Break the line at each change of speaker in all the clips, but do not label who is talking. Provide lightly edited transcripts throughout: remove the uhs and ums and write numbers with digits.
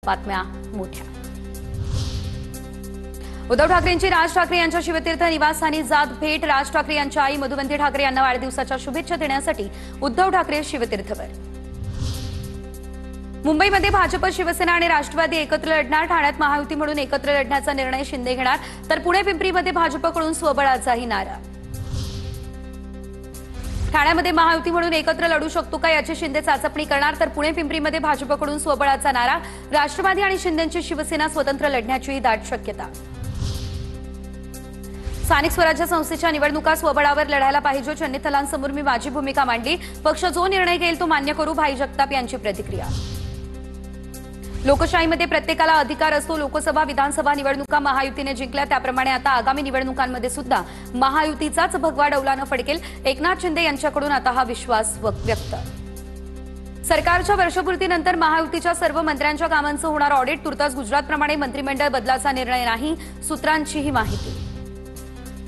बातम्या मोठ्या। उद्धव ठाकरेंची राज ठाकरे यांच्या शिवतीर्थ निवासस्थानी जात भेट। राज ठाकरे यांच्या आई मधुवंती ठाकरे यांना वाढदिवसाच्या शुभेच्छा देण्यासाठी उद्धव ठाकरे शिवतीर्थवर। मुंबईमध्ये भाजप, शिवसेना आणि राष्ट्रवादी एकत्र लढणार। ठाण्यात महायुती म्हणून एकत्र लढण्याचा निर्णय शिंदे घेणार, तर पुणे पिंपरीमध्ये भाजपकडून स्वबळाचाही नारा। ठाण्यामध्ये महायुती म्हणून एकत्र लढू शकतो का याची शिंदे चाचपणी करणार, तर पुणे पिंपरीमध्ये भाजपकडून स्वबळाचा नारा। राष्ट्रवादी आणि शिंदेची शिवसेना स्वतंत्र लढण्याची दाट शक्यता। स्थानिक स्वराज्य संस्थेच्या निवडणुका स्वबळावर लढायला पाहिजे। चन्नीथलांसमोर मी माझी भूमिका मांडली, पक्ष जो निर्णय घेईल तो मान्य करू, भाई जगताप यांची प्रतिक्रिया। लोकशाहीमध्ये प्रत्येकाला अधिकार असतो। लोकसभा विधानसभा निवडणुका महायुतीने जिंकल्या, त्याप्रमाणे आता आगामी निवडणुकांमध्ये सुद्धा महायुतीचाच भगवा डौलानं फडकेल। एकनाथ शिंदे यांच्याकडून आता हा विश्वास व्यक्त। सरकारच्या वर्षपूर्तीनंतर महायुतीच्या सर्व मंत्र्यांच्या कामांचं होणार ऑडिट। तुर्तास गुजरातप्रमाणे मंत्रिमंडळ बदलाचा निर्णय नाही, सूत्रांची ही माहिती।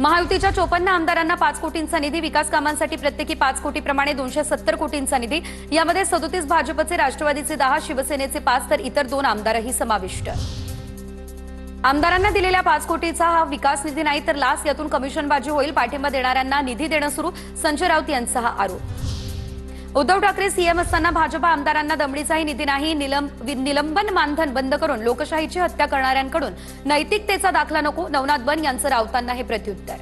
महायुतीच्या 54 आमदारांना 5 कोटींचा निधी। विकास कामांसाठी प्रत्येकी 5 कोटीप्रमाणे 270 कोटींचा निधी। यामध्ये 37 भाजपचे, राष्ट्रवादीचे 10, शिवसेनेचे 5 तर इतर 2 आमदारही समाविष्ट। आमदारांना दिलेल्या 5 कोटीचा हा विकास निधी नाही तर लाच, यातून कमिशनबाजी होईल। पाठिंबा देणाऱ्यांना निधी देणं सुरू, संजय राऊत यांचा हा आरोप। उद्धव ठाकरे सीएम असताना भाजप आमदारांना दमडीचाही निधी नाही। निलंबन मानधन बंद करून लोकशाहीची हत्या करणाऱ्यांकडून नैतिकतेचा दाखला नको, नवनाथ बन यांचं राऊतांना हे प्रत्युत्तर।